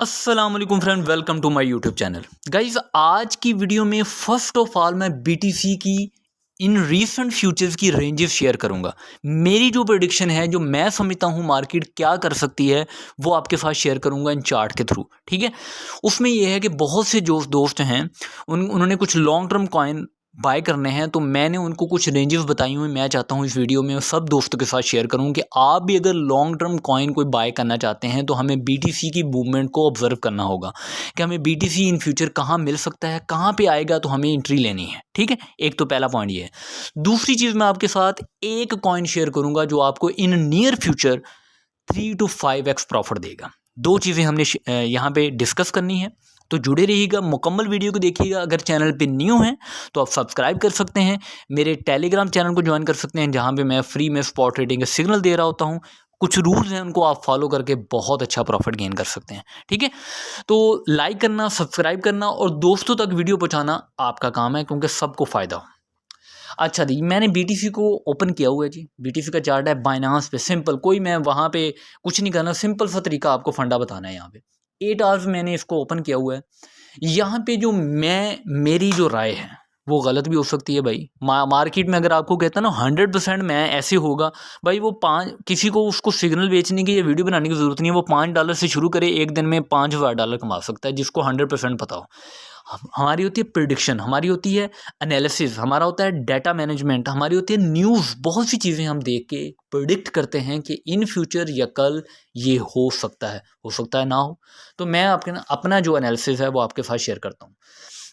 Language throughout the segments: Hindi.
अस्सलाम वालेकुम friend, welcome to my YouTube channel. Guys, आज की वीडियो में फर्स्ट ऑफ ऑल मैं बीटीसी की इन रीसेंट फ्यूचर्स की रेंजेस शेयर करूंगा। मेरी जो प्रेडिक्शन है, जो मैं समझता हूं मार्केट क्या कर सकती है, वो आपके साथ शेयर करूंगा इन चार्ट के थ्रू। ठीक है, उसमें यह है कि बहुत से जो दोस्त हैं उन्होंने कुछ लॉन्ग टर्म कॉइन बाय करने हैं, तो मैंने उनको कुछ रेंजेस बताई हुई। मैं चाहता हूं इस वीडियो में सब दोस्तों के साथ शेयर करूं कि आप भी अगर लॉन्ग टर्म कॉइन कोई बाय करना चाहते हैं तो हमें बीटीसी की मूवमेंट को ऑब्जर्व करना होगा कि हमें बीटीसी इन फ्यूचर कहां मिल सकता है, कहां पे आएगा, तो हमें एंट्री लेनी है। ठीक है, एक तो पहला पॉइंट ये है। दूसरी चीज़, मैं आपके साथ एक कॉइन शेयर करूंगा जो आपको in near future 3 to 5x profit देगा। दो चीज़ें हमने यहाँ पे डिस्कस करनी है, तो जुड़े रहिएगा, मुकम्मल वीडियो को देखिएगा। अगर चैनल पे न्यू हैं तो आप सब्सक्राइब कर सकते हैं, मेरे टेलीग्राम चैनल को ज्वाइन कर सकते हैं जहाँ पे मैं फ्री में स्पॉट ट्रेडिंग का सिग्नल दे रहा होता हूँ। कुछ रूल्स हैं, उनको आप फॉलो करके बहुत अच्छा प्रॉफिट गेन कर सकते हैं। ठीक है, तो लाइक करना, सब्सक्राइब करना और दोस्तों तक वीडियो पहुँचाना आपका काम है, क्योंकि सबको फ़ायदा हो। अच्छा जी, मैंने बीटीसी को ओपन किया हुआ है जी। बीटीसी का चार्ट है बाइनांस पे, सिंपल, कोई मैं वहाँ पे कुछ नहीं करना, सिंपल सा तरीका आपको फंडा बताना है। यहाँ पे 8 आवर्स मैंने इसको ओपन किया हुआ है। यहाँ पे जो मेरी जो राय है वो गलत भी हो सकती है भाई। मार्केट में अगर आपको कहता है ना 100% मैं ऐसे होगा, भाई वो किसी को उसको सिग्नल बेचने की या वीडियो बनाने की ज़रूरत नहीं है। वो $5 से शुरू करे, एक दिन में $5000 कमा सकता है, जिसको 100% पता हो। हमारी होती है प्रिडिक्शन, हमारी होती है एनालिसिस, हमारा होता है डाटा मैनेजमेंट, हमारी होती है न्यूज़। बहुत सी चीज़ें हम देख के प्रिडिक्ट करते हैं कि इन फ्यूचर या कल ये हो सकता है ना हो। तो मैं अपना जो एनालिसिस है वो आपके साथ शेयर करता हूँ।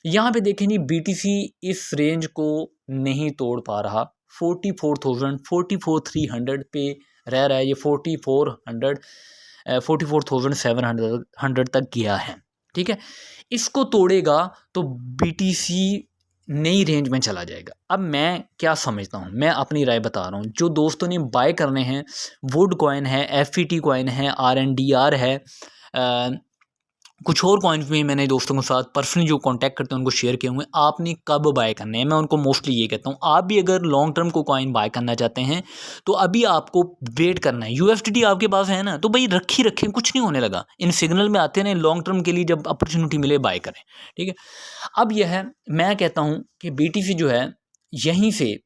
यहाँ पे देखें जी, बीटीसी इस रेंज को नहीं तोड़ पा रहा। 44,000 44,300 पे रह रहा है। ये 44,700 तक गया है। ठीक है, इसको तोड़ेगा तो बीटीसी नई रेंज में चला जाएगा। अब मैं क्या समझता हूँ, मैं अपनी राय बता रहा हूँ। जो दोस्तों ने बाय करने हैं, वुड कॉइन है, एफईटी कॉइन है, आरएनडीआर है, कुछ और कॉइन्स भी मैंने दोस्तों के साथ पर्सनली जो कांटेक्ट करते हैं उनको शेयर किए हुए हैं। आपने कब बाय करने हैं, मैं उनको मोस्टली ये कहता हूँ, आप भी अगर लॉन्ग टर्म को कॉइन बाय करना चाहते हैं तो अभी आपको वेट करना है। यूएसडीटी आपके पास है ना, तो भाई रखें, कुछ नहीं होने लगा। इन सिग्नल में आते हैं लॉन्ग टर्म के लिए, जब अपॉर्चुनिटी मिले बाय करें। ठीक है, अब यह है, मैं कहता हूँ कि बीटीसी जो है यहीं से,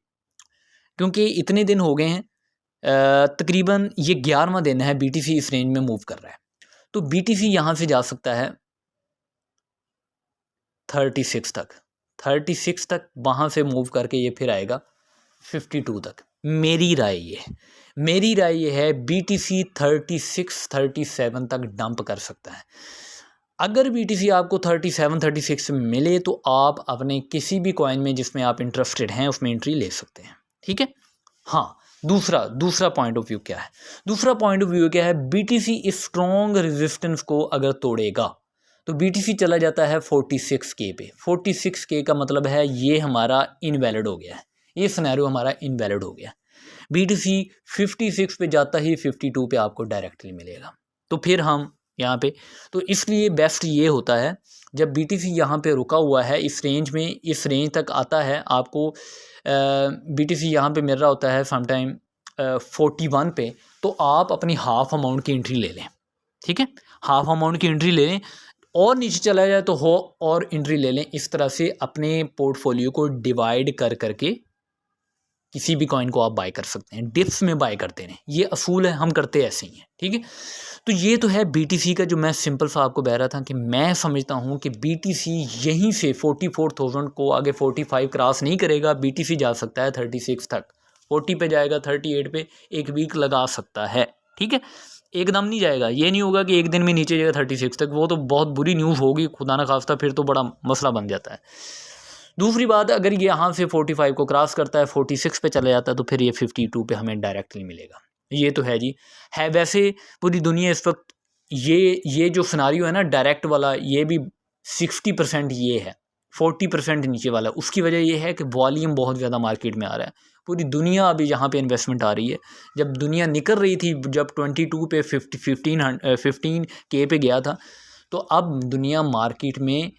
क्योंकि इतने दिन हो गए हैं, तकरीबन ये 11वां दिन है बीटीसी इस रेंज में मूव कर रहा है। तो बीटीसी यहाँ से जा सकता है 36 तक, वहाँ से मूव करके ये फिर आएगा 52 तक। मेरी राय ये है बीटीसी 36-37 तक डंप कर सकता है। अगर बीटीसी आपको 37-36 मिले तो आप अपने किसी भी कॉइन में जिसमें आप इंटरेस्टेड हैं उसमें एंट्री ले सकते हैं। ठीक है, हाँ। दूसरा पॉइंट ऑफ व्यू क्या है? दूसरा पॉइंट ऑफ व्यू क्या है, बीटीसी इस स्ट्रॉन्ग रेजिस्टेंस को अगर तोड़ेगा तो बीटीसी चला जाता है 46K पे। 46K का मतलब है ये हमारा इनवैलिड हो गया है, ये सिनेरियो हमारा इनवैलिड हो गया। बीटीसी 56 पे जाता ही 52 पे आपको डायरेक्टली मिलेगा। तो फिर हम यहाँ पे, तो इसलिए बेस्ट ये होता है जब बीटीसी यहाँ पे रुका हुआ है इस रेंज में, इस रेंज तक आता है, आपको बीटीसी यहाँ पे मिल रहा होता है समटाइम 41 पे, तो आप अपनी हाफ अमाउंट की एंट्री ले लें। ठीक है, हाफ अमाउंट की एंट्री ले लें, और नीचे चला जाए तो हो और एंट्री ले लें। इस तरह से अपने पोर्टफोलियो को डिवाइड करके किसी भी कॉइन को आप बाय कर सकते हैं। डिप्स में बाय करते हैं, ये असूल है, हम करते ऐसे ही हैं। ठीक है, तो ये तो है बीटीसी का, जो मैं सिंपल सा आपको बह रहा था कि मैं समझता हूँ कि बीटीसी यहीं से 44,000 को आगे 45 क्रॉस नहीं करेगा। बीटीसी जा सकता है 36 तक, 40 पे जाएगा, 38 पे एक वीक लगा सकता है। ठीक है, एकदम नहीं जाएगा, ये नहीं होगा कि एक दिन में नीचे जाएगा 36 तक, वो तो बहुत बुरी न्यूज़ होगी, खुदा ना खास्ता, फिर तो बड़ा मसला बन जाता है। दूसरी बात, अगर ये यहाँ से 45 को क्रॉस करता है, 46 पे चला जाता है, तो फिर ये 52 पे हमें डायरेक्टली मिलेगा। ये तो है जी, है। वैसे पूरी दुनिया इस वक्त ये जो सिनारियो है ना डायरेक्ट वाला, ये भी 60% ये है, 40% नीचे वाला। उसकी वजह ये है कि वॉल्यूम बहुत ज़्यादा मार्केट में आ रहा है। पूरी दुनिया अभी यहाँ पे इन्वेस्टमेंट आ रही है। जब दुनिया निकल रही थी, जब 22 पे 15K पे गया था, तो अब दुनिया मार्केट में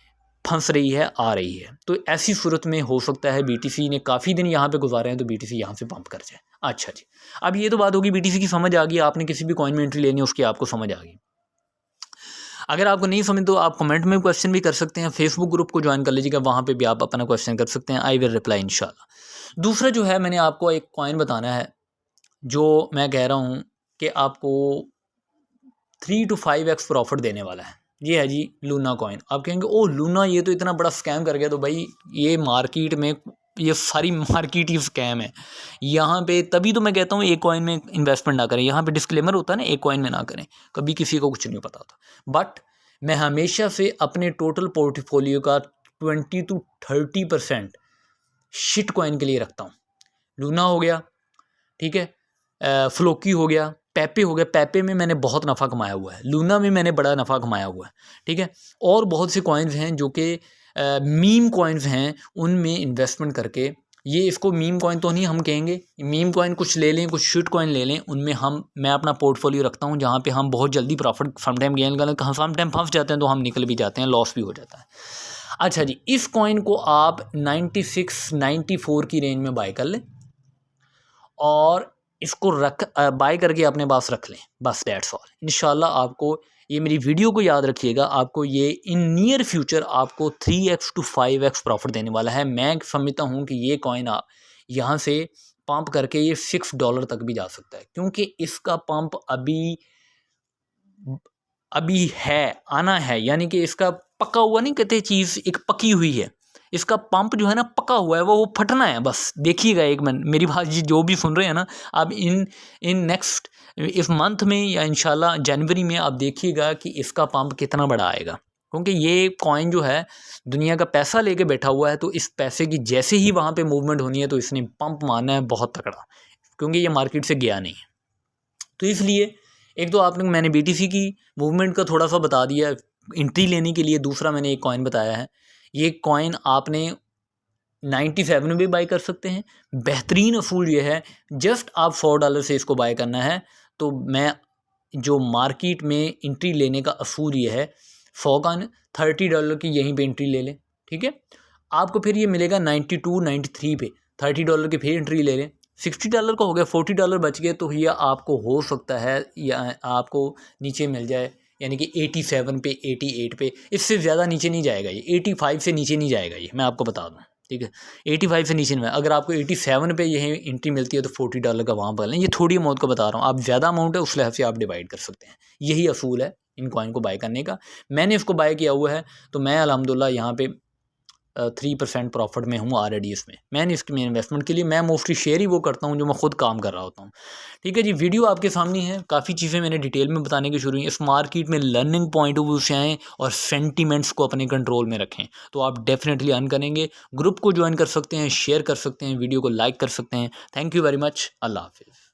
फंस रही है, आ रही है। तो ऐसी सूरत में हो सकता है बीटीसी ने काफ़ी दिन यहाँ पे गुजारे हैं, तो बीटीसी यहाँ से पंप कर जाए। अच्छा जी, अब ये तो बात होगी बीटीसी की, समझ आ गई, आपने किसी भी कॉइन में एंट्री लेनी है उसकी आपको समझ आ गई। अगर आपको नहीं समझ तो आप कमेंट में क्वेश्चन भी कर सकते हैं, फेसबुक ग्रुप को ज्वाइन कर लीजिएगा, वहाँ पे भी आप अपना क्वेश्चन कर सकते हैं, आई विल रिप्लाई इंशाल्लाह। दूसरा जो है, मैंने आपको एक कॉइन बताना है जो मैं कह रहा हूँ कि आपको 3 to 5x प्रॉफिट देने वाला है। ये है जी लूना कॉइन। आप कहेंगे ओ लूना ये तो इतना बड़ा स्कैम कर गया, तो भाई ये मार्केट में ये सारी मार्केट ही स्कैम है। यहाँ पे तभी तो मैं कहता हूँ एक कॉइन में इन्वेस्टमेंट ना करें। यहाँ पे डिस्क्लेमर होता है ना, एक कॉइन में ना करें, कभी किसी को कुछ नहीं पता होता। बट मैं हमेशा से अपने टोटल पोर्टफोलियो का 20 to 30% शिट कॉइन के लिए रखता हूँ। लूना हो गया, ठीक है, फ्लोकी हो गया, पेपे हो गया। पेपे में मैंने बहुत नफ़ा कमाया हुआ है, लूना में मैंने बड़ा नफ़ा कमाया हुआ है, ठीक है। और बहुत से कॉइन्स हैं जो कि मीम कॉइन्स हैं, उनमें इन्वेस्टमेंट करके, ये इसको मीम कॉइन तो नहीं हम कहेंगे, मीम कॉइन कुछ ले लें, कुछ शिट कॉइन ले लें, उनमें मैं अपना पोर्टफोलियो रखता हूँ जहाँ पे हम बहुत जल्दी प्रॉफिट सम टाइम गेन करें, सम टाइम फंस जाते हैं तो हम निकल भी जाते हैं, लॉस भी हो जाता है। अच्छा जी, इस कॉइन को आप 96-94 की रेंज में बाय कर लें और इसको बाय करके अपने पास रख लें, बस दैट्स ऑल। इंशाल्लाह आपको ये मेरी वीडियो को याद रखिएगा, आपको ये इन नियर फ्यूचर आपको 3x to 5x प्रॉफिट देने वाला है। मैं समझता हूँ कि ये कॉइन आप यहाँ से पंप करके ये $6 तक भी जा सकता है, क्योंकि इसका पंप अभी है, आना है, यानी कि इसका पका हुआ नहीं कहते, चीज़ एक पकी हुई है, इसका पंप जो है ना पका हुआ है, वो फटना है बस। देखिएगा एक मिनट, मेरी बात जी जो भी सुन रहे हैं ना, आप इन नेक्स्ट इस मंथ में या इंशाल्लाह जनवरी में आप देखिएगा कि इसका पंप कितना बड़ा आएगा, क्योंकि ये कॉइन जो है दुनिया का पैसा लेके बैठा हुआ है, तो इस पैसे की जैसे ही वहाँ पे मूवमेंट होनी है तो इसने पंप मारना है बहुत तगड़ा, क्योंकि ये मार्केट से गया नहीं है। तो इसलिए एक तो मैंने BTC की मूवमेंट का थोड़ा सा बता दिया एंट्री लेने के लिए। दूसरा मैंने एक कॉइन बताया है, ये कॉइन आपने 97 में भी बाय कर सकते हैं। बेहतरीन असूल ये है, जस्ट आप $4 से इसको बाय करना है। तो मैं जो मार्केट में एंट्री लेने का असूल ये है, 100 का $30 की यहीं पे एंट्री ले लें, ठीक है। आपको फिर ये मिलेगा 92-93 पे, $30 की फिर एंट्री ले लें, $60 का हो गया, $40 बच गए, तो ये आपको हो सकता है या आपको नीचे मिल जाए, यानी कि 87 पे, 88 पे, इससे ज़्यादा नीचे नहीं जाएगा ये, 85 से नीचे नहीं जाएगा ये, मैं आपको बता दूँ, ठीक है। 85 से नीचे नहीं, अगर आपको 87 पे यही एंट्री मिलती है तो $40 का वहाँ पर लें। ये थोड़ी अमाउंट का बता रहा हूँ, आप ज़्यादा अमाउंट है उस लिहाज से आप डिवाइड कर सकते हैं। यही असूल है इन कॉइन को बाय करने का। मैंने इसको बाय किया हुआ है, तो मैं अल्हम्दुलिल्लाह यहाँ पे 3% प्रॉफिट में हूँ ऑलरेडी। इसमें मैंने इसकी इन्वेस्टमेंट के लिए मैं मोस्टली शेयर ही वो करता हूँ जो मैं खुद काम कर रहा होता हूँ, ठीक है जी। वीडियो आपके सामने है, काफ़ी चीज़ें मैंने डिटेल में बताने की शुरू हुई। इस मार्केट में लर्निंग पॉइंट ऑफ व्यू से आएँ और सेंटीमेंट्स को अपने कंट्रोल में रखें, तो आप डेफिनेटली अर्न करेंगे। ग्रुप को ज्वाइन कर सकते हैं, शेयर कर सकते हैं, वीडियो को लाइक कर सकते हैं। थैंक यू वेरी मच, अल्लाह हाफिज़।